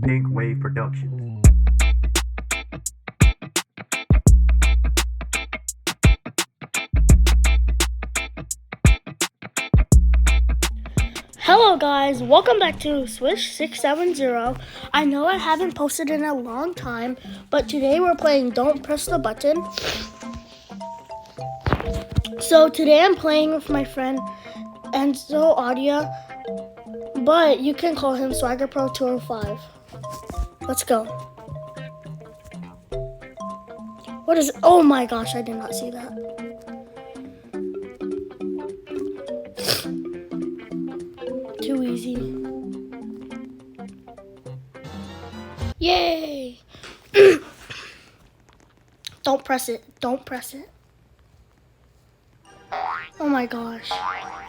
Pink Wave Productions. Hello guys, welcome back to Swish 670. I know I haven't posted in a long time, but today we're playing Don't Press the Button. So today I'm playing with my friend Enzo Audia, but you can call him swaggerpro205. Let's go. What is it? Oh my gosh, I did not see that. Too easy. Yay! Don't press it. Don't press it. Oh my gosh.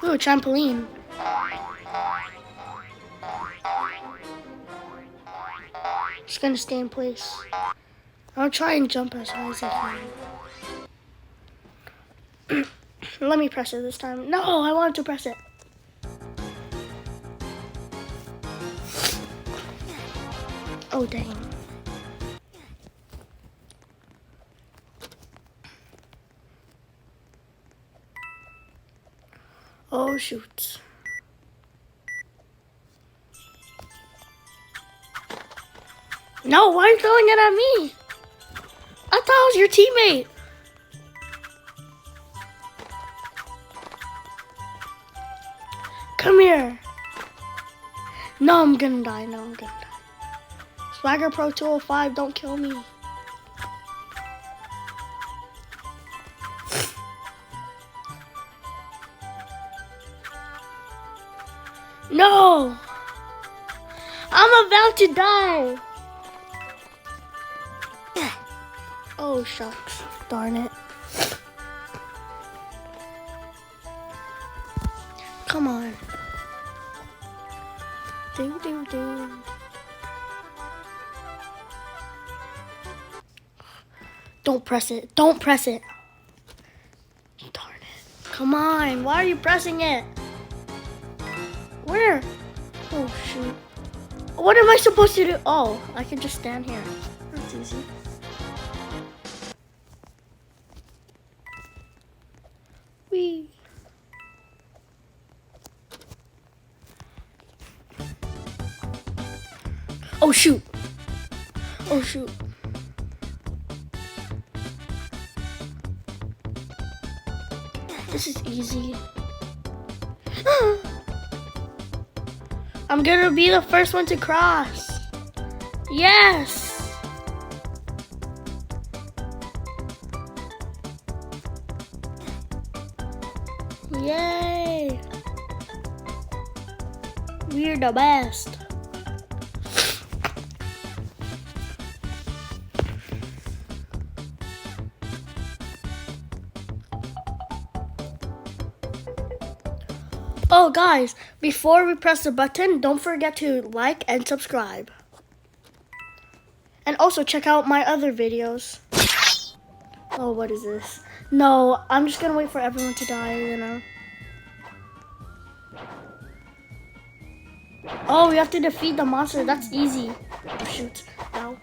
Ooh, a trampoline. Just gonna stay in place. I'll try and jump as high as I can. Let me press it this time. No, I wanted to press it. Oh, dang. Oh, shoot. No, why are you throwing it at me? I thought I was your teammate. Come here. No, I'm gonna die. No, I'm gonna die. swaggerpro205, don't kill me. No! I'm about to die. Oh, shucks. Darn it. Come on. Do. Don't press it. Don't press it. Darn it. Come on. Why are you pressing it? Where? Oh, shoot. What am I supposed to do? Oh, I can just stand here. That's easy. Whee. Oh, shoot. Oh, shoot. This is easy. I'm gonna be the first one to cross. Yes! Yay! We're the best. Oh guys, before we press the button, don't forget to like and subscribe. And also check out my other videos. Oh, what is this? No, I'm just gonna wait for everyone to die, you know. Oh, we have to defeat the monster. That's easy. Oh, shoot. Ow.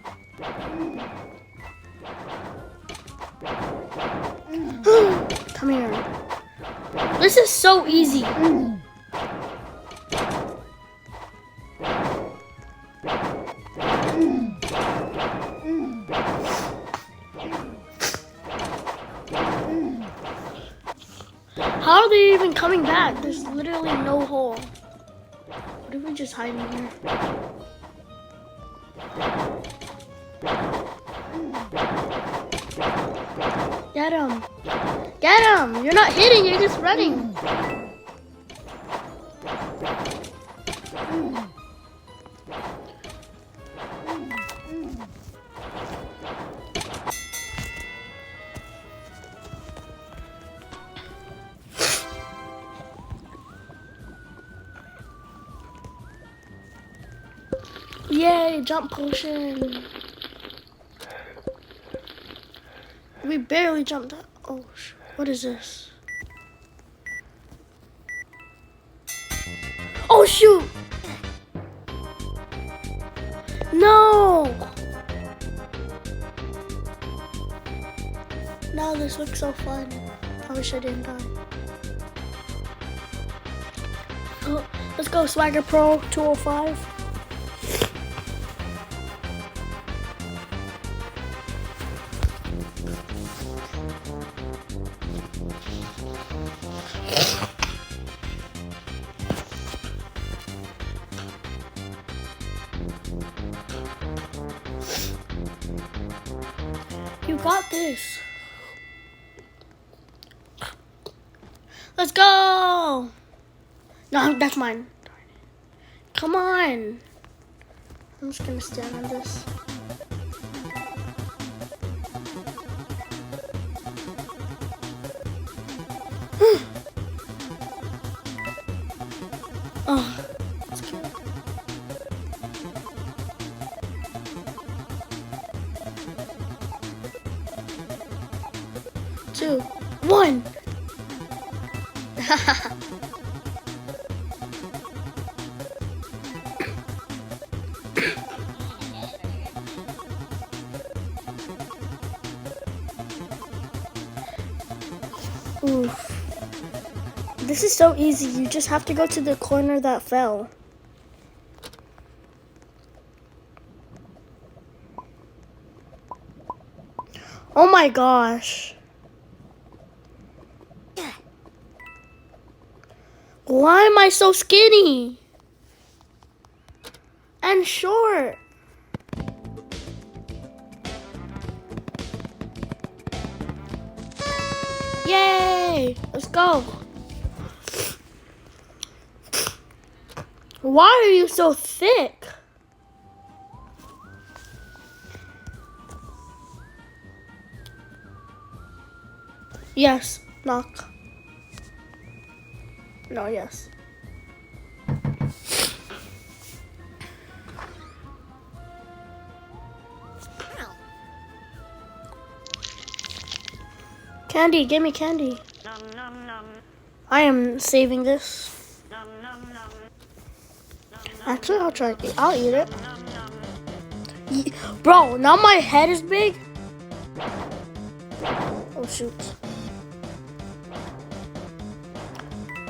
Come here. This is so easy. How are they even coming back? There's literally no hole. What if we just hide in here? Get him! Get him! You're not hitting, you're just running. Yay, jump potion. We barely jumped up. Oh, what is this? Oh shoot! No! No, this looks so fun. I wish I didn't die. Oh, let's go, swaggerpro205. You got this. Let's go. No, that's mine. Come on. I'm just gonna stand on this. Oh, that's cute. 2, 1. Oof. This is so easy. You just have to go to the corner that fell. Oh my gosh. Why am I so skinny and short? Yay! Let's go. Why are you so thick? Yes, knock. No, yes. Candy, give me candy. I am saving this. Actually, I'll try it. I'll eat it. Bro, now my head is big. Oh, shoot.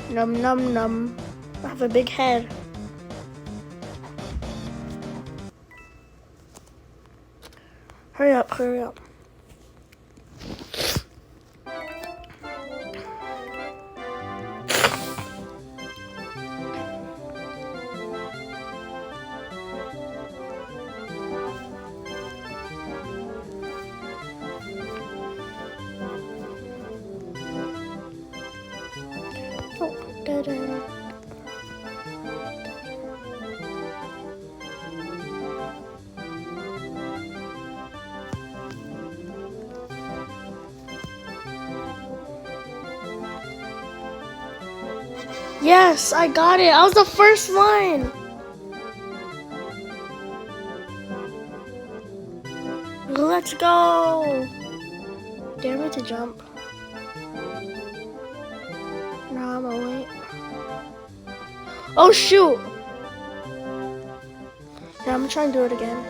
Num, num, num. I have a big head. Hurry up, hurry up. Oh, dead end. Yes, I got it. I was the first one. Let's go. Dare me to jump. No, I'm gonna wait. Oh, shoot. Yeah, I'm gonna try and do it again.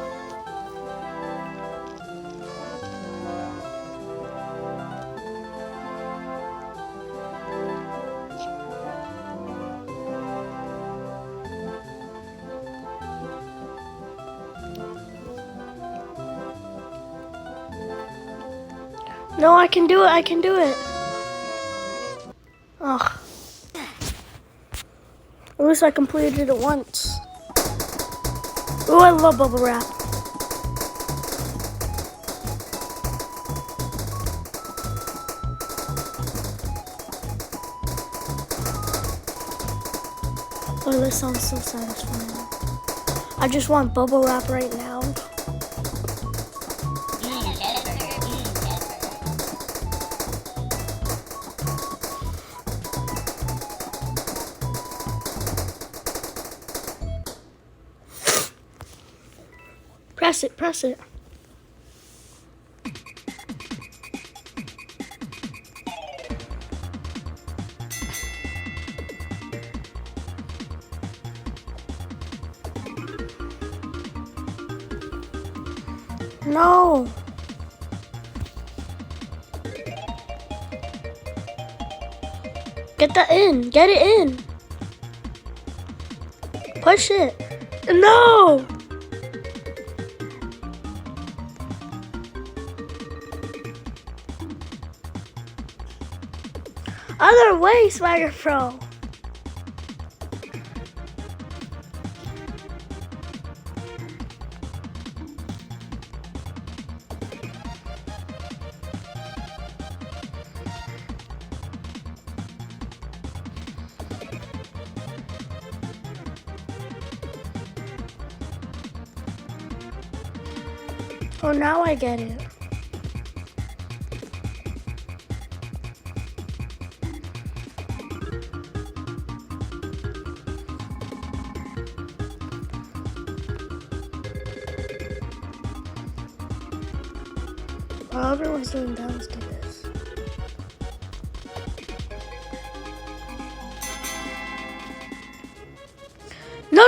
No, I can do it. I can do it. Ugh. At least I completed it once. Ooh, I love bubble wrap. Oh, this sounds so satisfying. I just want bubble wrap right now. Press it, press it. No. Get that in. Get it in. Push it. No. Other way, Swagger Pro. Oh, now I get it. While everyone's doing that, let's do this. No.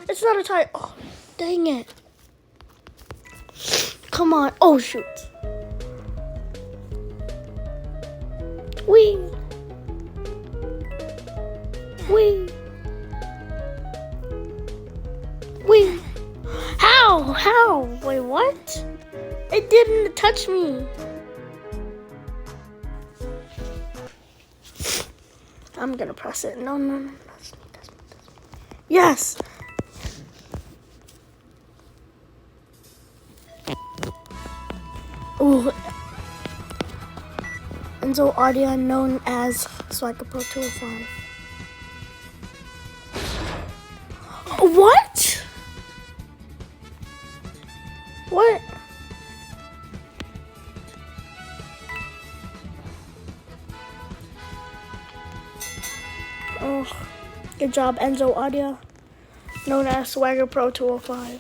It's not a tie. Oh, dang it. Come on. Oh, shoot. Wee. How? Wait, what? It didn't touch me. I'm gonna press it. No. That's me. Yes. Ooh. Enzo Audio, known as swaggerpro205. What? What? Oh, good job, Enzo Audio, known as swaggerpro205.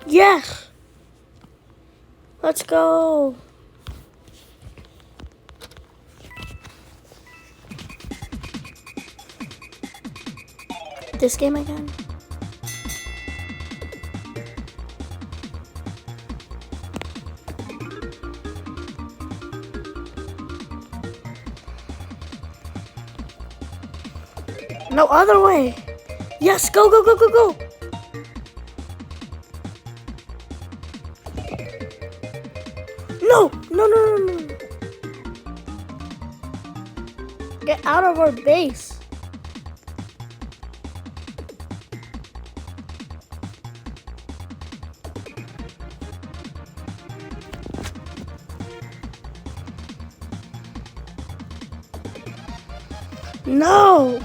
Yes! Let's go! This game again? No other way! Yes, go! No. Get out of our base. No.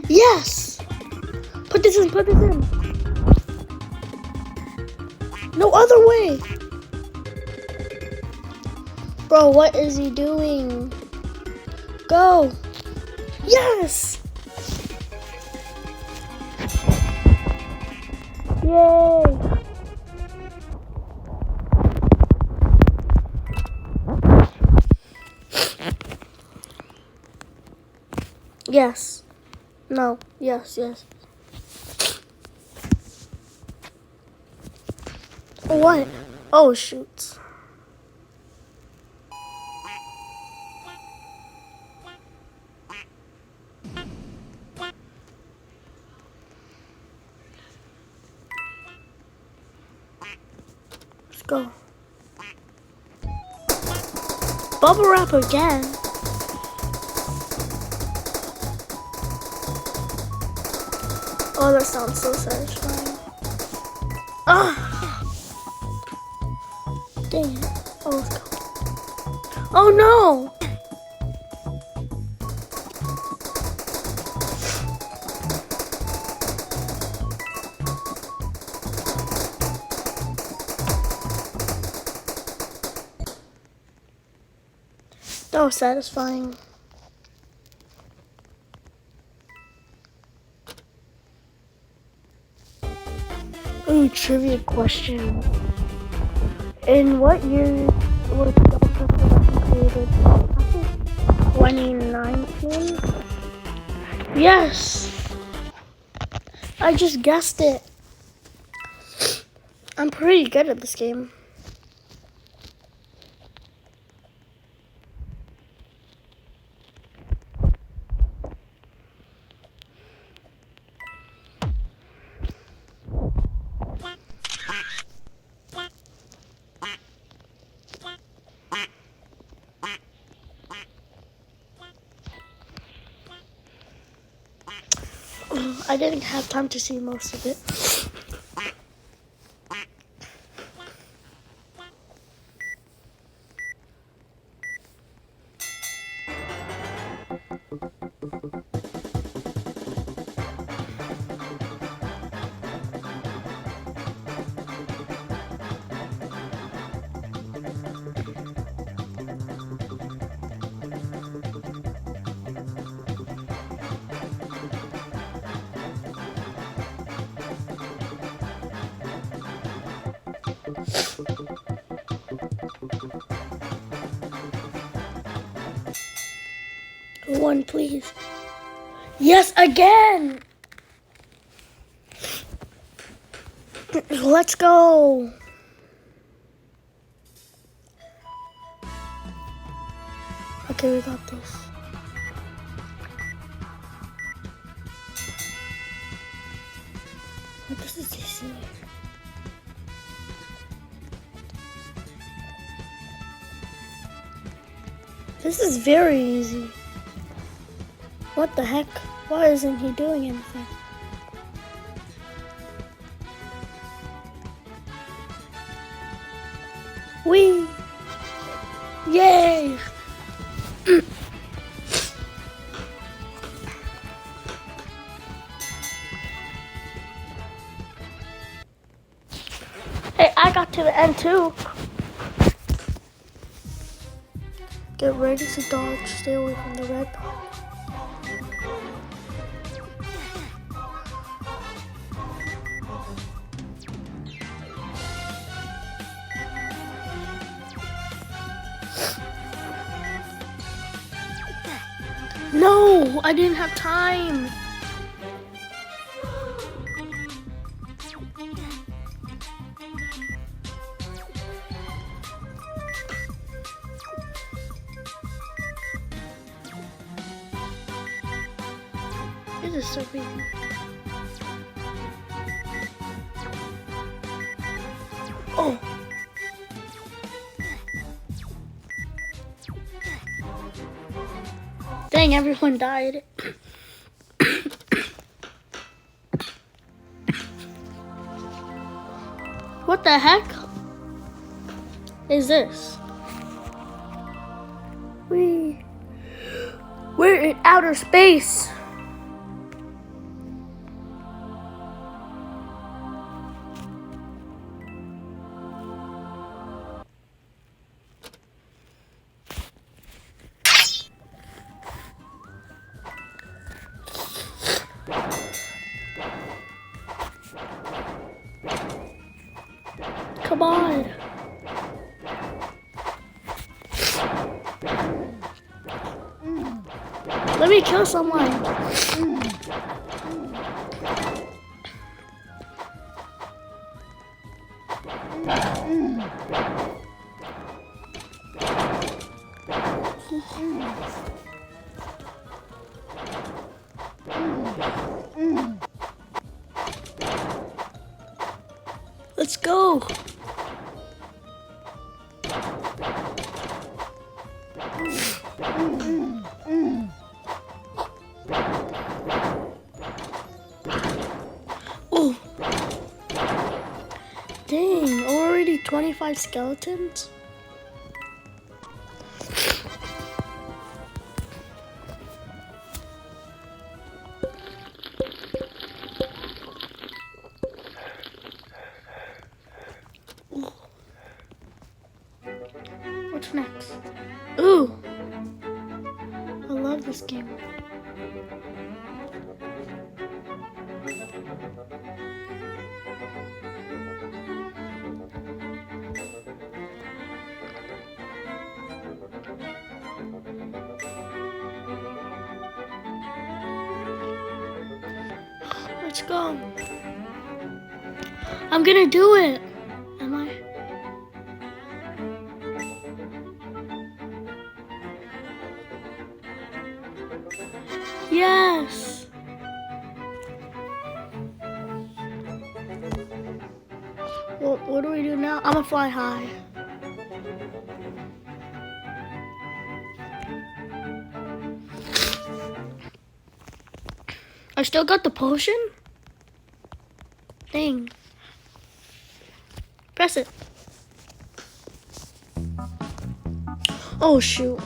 Yes! Put this in. No other way! Bro, what is he doing? Go! Yes! Yay! Yes. No. Yes. What? Oh, shoot. Let's go. bubble wrap again. Oh, that sounds so satisfying. Ah! Dang it. Oh, let's go. Oh no! That was satisfying. Ooh, trivia question. In what year was Swaggerpro205 created? I think 2019? Yes! I just guessed it. I'm pretty good at this game. I didn't have time to see most of it. One, please. Yes, again! Let's go. Okay, we got this. This is easy. This is very easy. What the heck? Why isn't he doing anything? Whee! Yay! Hey, I got to the end too. Get ready to dodge. Stay away from the red part. No, I didn't have time. This is so easy. Oh. Dang, everyone died. What the heck is this? We're in outer space. Come on. Let me kill someone. Let's go. Oh. Dang, already 25 skeletons? Ooh. What's next? Ooh! I love this game. Let's go. I'm gonna do it. Am I? Yes. Well, what do we do now? I'm gonna fly high. I still got the potion? Dang. Press it. Oh, shoot.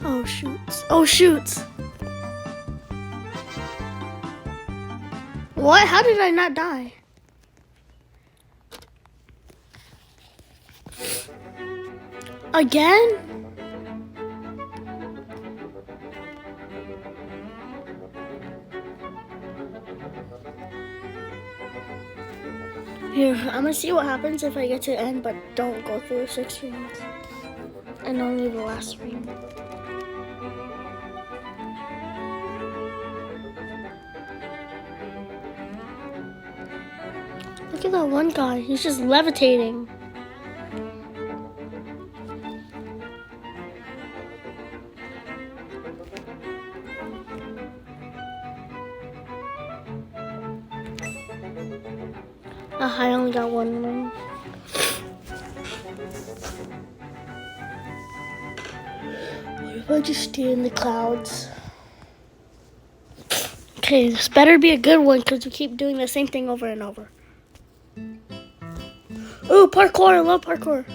Oh, shoots. Oh, shoots. What? How did I not die? Again? Here, I'm gonna see what happens if I get to the end, but don't go through 6 rings. And only the last ring. Look at that one guy. He's just levitating. I only got one ring. What if I just stay in the clouds? Okay, this better be a good one because we keep doing the same thing over and over. Ooh, parkour! I love parkour.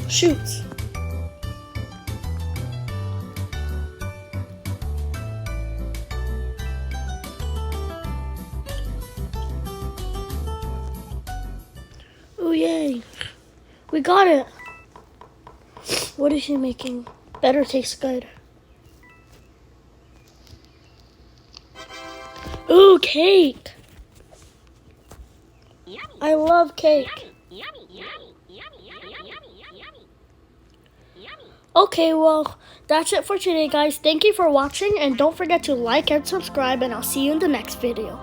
Shoots. Oh, yay. We got it. What is he making? Better taste good. Ooh, cake. I love cake. Okay, well, that's it for today, guys. Thank you for watching, and don't forget to like and subscribe, and I'll see you in the next video.